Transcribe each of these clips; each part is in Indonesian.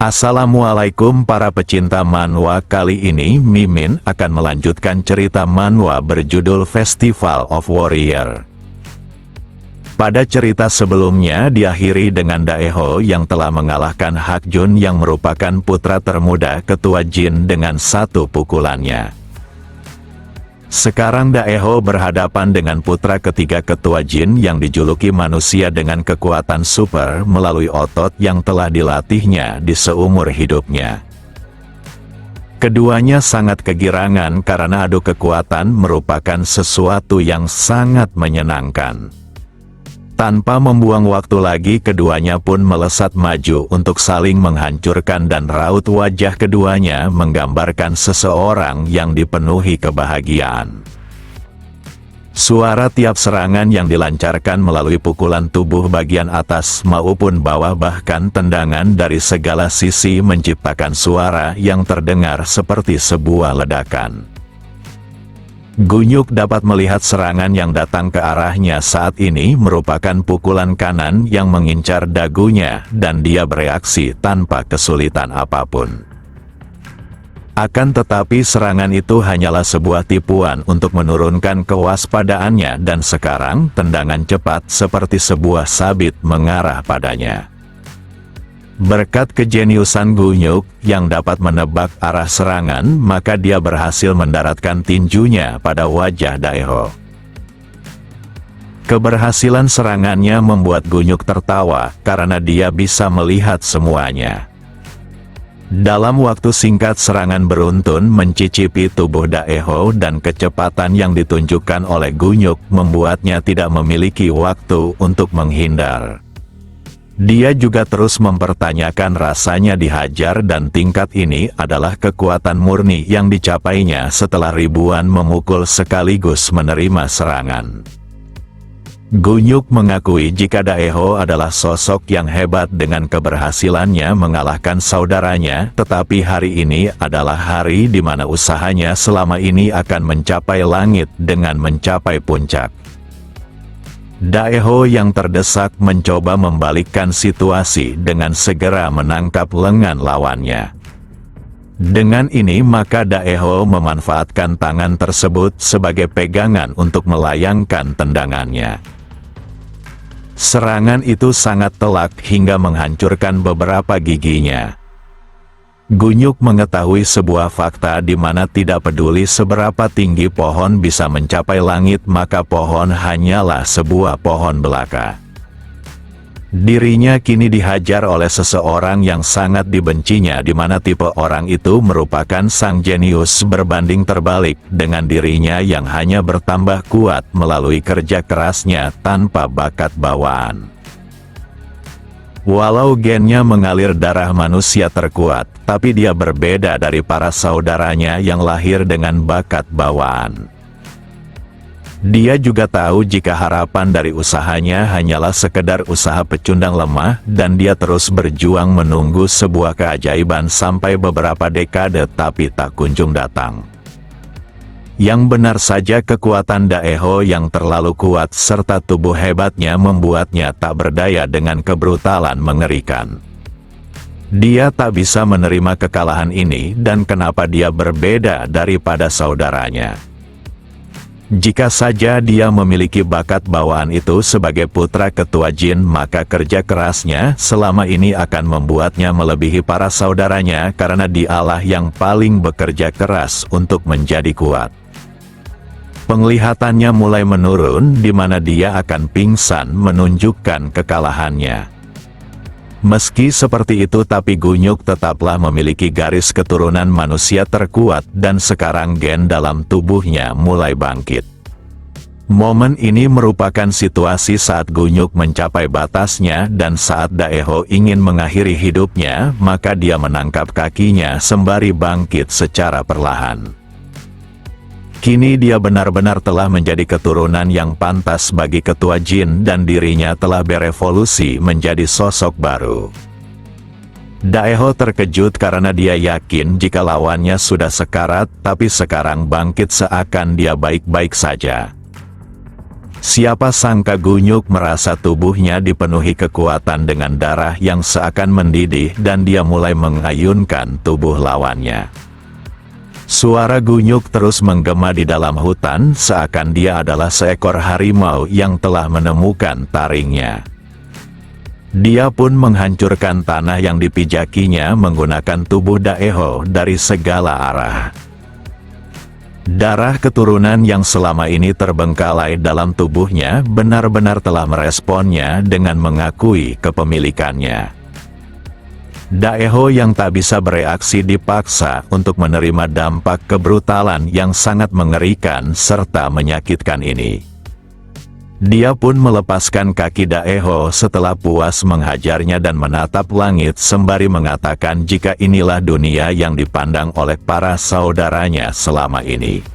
Assalamualaikum para pecinta manhwa. Kali ini Mimin akan melanjutkan cerita manhwa berjudul Festival of Warrior. Pada cerita sebelumnya diakhiri dengan Daeho yang telah mengalahkan Hakjun yang merupakan putra termuda ketua Jin dengan satu pukulannya. Sekarang Daeho berhadapan dengan putra ketiga ketua Jin yang dijuluki manusia dengan kekuatan super melalui otot yang telah dilatihnya di seumur hidupnya. Keduanya sangat kegirangan karena adu kekuatan merupakan sesuatu yang sangat menyenangkan. Tanpa membuang waktu lagi, keduanya pun melesat maju untuk saling menghancurkan dan raut wajah keduanya menggambarkan seseorang yang dipenuhi kebahagiaan. Suara tiap serangan yang dilancarkan melalui pukulan tubuh bagian atas maupun bawah bahkan tendangan dari segala sisi menciptakan suara yang terdengar seperti sebuah ledakan. Gunyuk dapat melihat serangan yang datang ke arahnya saat ini merupakan pukulan kanan yang mengincar dagunya dan dia bereaksi tanpa kesulitan apapun. Akan tetapi serangan itu hanyalah sebuah tipuan untuk menurunkan kewaspadaannya dan sekarang tendangan cepat seperti sebuah sabit mengarah padanya. Berkat kejeniusan Gunyuk yang dapat menebak arah serangan, maka dia berhasil mendaratkan tinjunya pada wajah Daeho. Keberhasilan serangannya membuat Gunyuk tertawa karena dia bisa melihat semuanya. Dalam waktu singkat serangan beruntun mencicipi tubuh Daeho dan kecepatan yang ditunjukkan oleh Gunyuk membuatnya tidak memiliki waktu untuk menghindar. Dia juga terus mempertanyakan rasanya dihajar dan tingkat ini adalah kekuatan murni yang dicapainya setelah ribuan memukul sekaligus menerima serangan. Gunyuk mengakui jika Daeho adalah sosok yang hebat dengan keberhasilannya mengalahkan saudaranya, tetapi hari ini adalah hari di mana usahanya selama ini akan mencapai langit dengan mencapai puncak. Daeho yang terdesak mencoba membalikkan situasi dengan segera menangkap lengan lawannya. Dengan ini maka Daeho memanfaatkan tangan tersebut sebagai pegangan untuk melayangkan tendangannya. Serangan itu sangat telak hingga menghancurkan beberapa giginya. Gunyuk mengetahui sebuah fakta di mana tidak peduli seberapa tinggi pohon bisa mencapai langit, maka pohon hanyalah sebuah pohon belaka. Dirinya kini dihajar oleh seseorang yang sangat dibencinya di mana tipe orang itu merupakan sang jenius berbanding terbalik dengan dirinya yang hanya bertambah kuat melalui kerja kerasnya tanpa bakat bawaan. Walau gennya mengalir darah manusia terkuat, tapi dia berbeda dari para saudaranya yang lahir dengan bakat bawaan. Dia juga tahu jika harapan dari usahanya hanyalah sekedar usaha pecundang lemah dan dia terus berjuang menunggu sebuah keajaiban sampai beberapa dekade tapi tak kunjung datang. Yang benar saja kekuatan Daeho yang terlalu kuat serta tubuh hebatnya membuatnya tak berdaya dengan kebrutalan mengerikan. Dia tak bisa menerima kekalahan ini dan kenapa dia berbeda daripada saudaranya. Jika saja dia memiliki bakat bawaan itu sebagai putra ketua Jin, maka kerja kerasnya selama ini akan membuatnya melebihi para saudaranya karena dialah yang paling bekerja keras untuk menjadi kuat. Penglihatannya mulai menurun di mana dia akan pingsan menunjukkan kekalahannya. Meski seperti itu tapi Gunyuk tetaplah memiliki garis keturunan manusia terkuat dan sekarang gen dalam tubuhnya mulai bangkit. Momen ini merupakan situasi saat Gunyuk mencapai batasnya dan saat Daeho ingin mengakhiri hidupnya, maka dia menangkap kakinya sembari bangkit secara perlahan. Kini dia benar-benar telah menjadi keturunan yang pantas bagi ketua Jin dan dirinya telah berevolusi menjadi sosok baru. Daeho terkejut karena dia yakin jika lawannya sudah sekarat, tapi sekarang bangkit seakan dia baik-baik saja. Siapa sangka Gunyuk merasa tubuhnya dipenuhi kekuatan dengan darah yang seakan mendidih dan dia mulai mengayunkan tubuh lawannya. Suara Gunyuk terus menggema di dalam hutan seakan dia adalah seekor harimau yang telah menemukan taringnya. Dia pun menghancurkan tanah yang dipijakinya menggunakan tubuh Daeho dari segala arah. Darah keturunan yang selama ini terbengkalai dalam tubuhnya benar-benar telah meresponnya dengan mengakui kepemilikannya. Daeho yang tak bisa bereaksi dipaksa untuk menerima dampak kebrutalan yang sangat mengerikan serta menyakitkan ini. Dia pun melepaskan kaki Daeho setelah puas menghajarnya dan menatap langit sembari mengatakan jika inilah dunia yang dipandang oleh para saudaranya selama ini.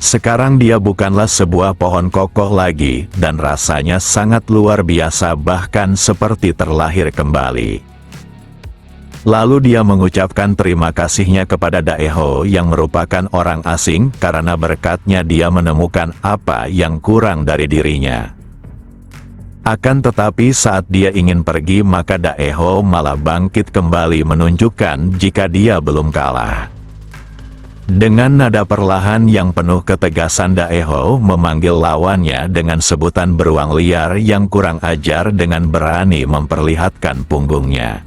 Sekarang dia bukanlah sebuah pohon kokoh lagi dan rasanya sangat luar biasa bahkan seperti terlahir kembali. Lalu dia mengucapkan terima kasihnya kepada Daeho yang merupakan orang asing karena berkatnya dia menemukan apa yang kurang dari dirinya. Akan tetapi saat dia ingin pergi maka Daeho malah bangkit kembali menunjukkan jika dia belum kalah. Dengan nada perlahan yang penuh ketegasan Daeho memanggil lawannya dengan sebutan beruang liar yang kurang ajar dengan berani memperlihatkan punggungnya.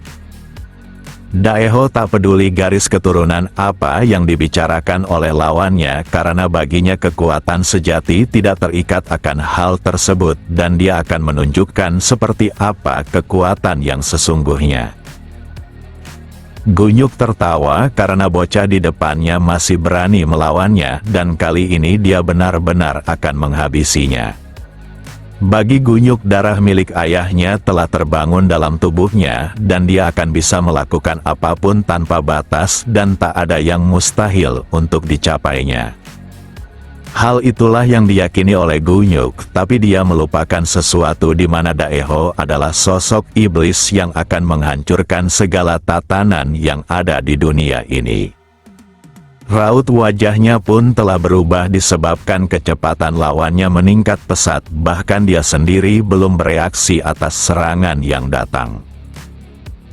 Daeho tak peduli garis keturunan apa yang dibicarakan oleh lawannya karena baginya kekuatan sejati tidak terikat akan hal tersebut dan dia akan menunjukkan seperti apa kekuatan yang sesungguhnya. Gunyuk tertawa karena bocah di depannya masih berani melawannya dan kali ini dia benar-benar akan menghabisinya. Bagi Gunyuk darah milik ayahnya telah terbangun dalam tubuhnya dan dia akan bisa melakukan apapun tanpa batas dan tak ada yang mustahil untuk dicapainya. Hal itulah yang diyakini oleh Gunyuk, tapi dia melupakan sesuatu di mana Daeho adalah sosok iblis yang akan menghancurkan segala tatanan yang ada di dunia ini. Raut wajahnya pun telah berubah disebabkan kecepatan lawannya meningkat pesat, bahkan dia sendiri belum bereaksi atas serangan yang datang.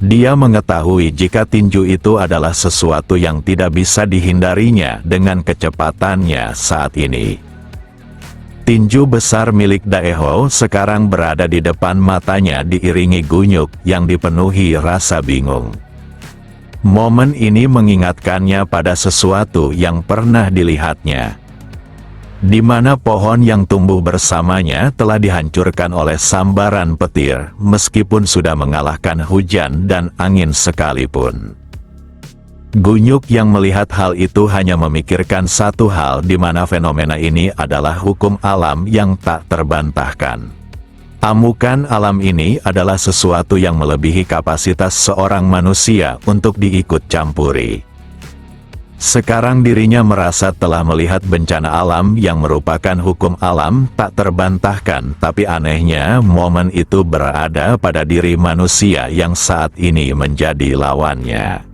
Dia mengetahui jika tinju itu adalah sesuatu yang tidak bisa dihindarinya dengan kecepatannya saat ini. Tinju besar milik Daeho sekarang berada di depan matanya diiringi Gunyuk yang dipenuhi rasa bingung. Momen ini mengingatkannya pada sesuatu yang pernah dilihatnya, di mana pohon yang tumbuh bersamanya telah dihancurkan oleh sambaran petir, meskipun sudah mengalahkan hujan dan angin sekalipun. Gunyuk yang melihat hal itu hanya memikirkan satu hal di mana fenomena ini adalah hukum alam yang tak terbantahkan. Amukan alam ini adalah sesuatu yang melebihi kapasitas seorang manusia untuk diikut campuri. Sekarang dirinya merasa telah melihat bencana alam yang merupakan hukum alam tak terbantahkan, tapi anehnya momen itu berada pada diri manusia yang saat ini menjadi lawannya.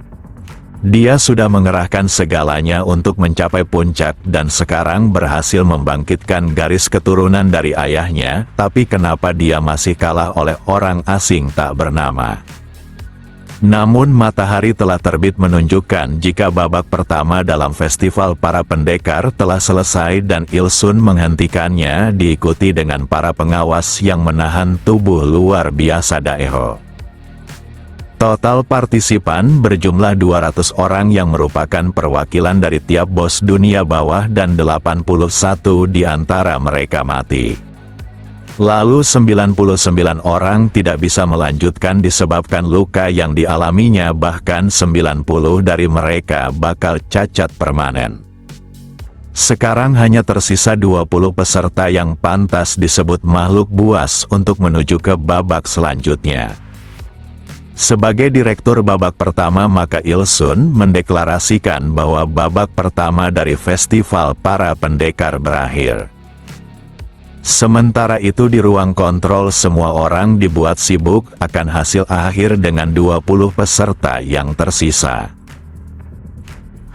Dia sudah mengerahkan segalanya untuk mencapai puncak dan sekarang berhasil membangkitkan garis keturunan dari ayahnya, tapi kenapa dia masih kalah oleh orang asing tak bernama? Namun matahari telah terbit menunjukkan jika babak pertama dalam festival para pendekar telah selesai dan Ilsun menghentikannya diikuti dengan para pengawas yang menahan tubuh luar biasa Daeho. Total partisipan berjumlah 200 orang yang merupakan perwakilan dari tiap bos dunia bawah dan 81 di antara mereka mati. Lalu 99 orang tidak bisa melanjutkan disebabkan luka yang dialaminya, bahkan 90 dari mereka bakal cacat permanen. Sekarang hanya tersisa 20 peserta yang pantas disebut makhluk buas untuk menuju ke babak selanjutnya. Sebagai direktur babak pertama maka Ilsun mendeklarasikan bahwa babak pertama dari festival para pendekar berakhir. Sementara itu di ruang kontrol semua orang dibuat sibuk akan hasil akhir dengan 20 peserta yang tersisa.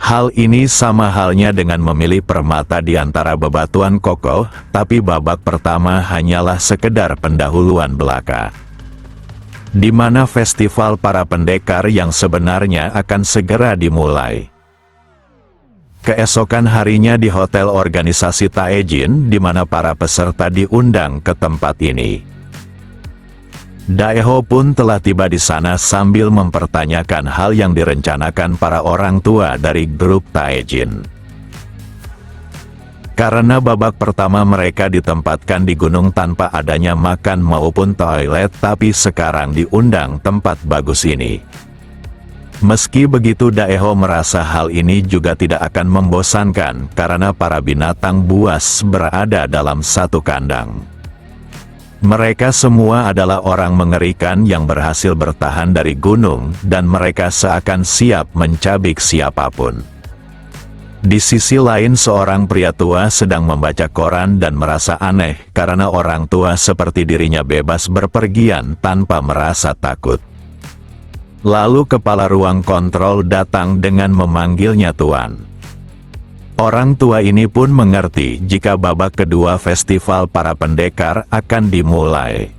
Hal ini sama halnya dengan memilih permata di antara bebatuan kokoh, tapi babak pertama hanyalah sekedar pendahuluan belaka. Di mana festival para pendekar yang sebenarnya akan segera dimulai. Keesokan harinya di hotel organisasi Taejin, di mana para peserta diundang ke tempat ini. Daeho pun telah tiba di sana sambil mempertanyakan hal yang direncanakan para orang tua dari grup Taejin. Karena babak pertama mereka ditempatkan di gunung tanpa adanya makan maupun toilet, tapi sekarang diundang tempat bagus ini. Meski begitu, Daeho merasa hal ini juga tidak akan membosankan karena para binatang buas berada dalam satu kandang. Mereka semua adalah orang mengerikan yang berhasil bertahan dari gunung, dan mereka seakan siap mencabik siapapun. Di sisi lain, seorang pria tua sedang membaca koran dan merasa aneh karena orang tua seperti dirinya bebas berpergian tanpa merasa takut. Lalu kepala ruang kontrol datang dengan memanggilnya Tuan. Orang tua ini pun mengerti jika babak kedua festival para pendekar akan dimulai.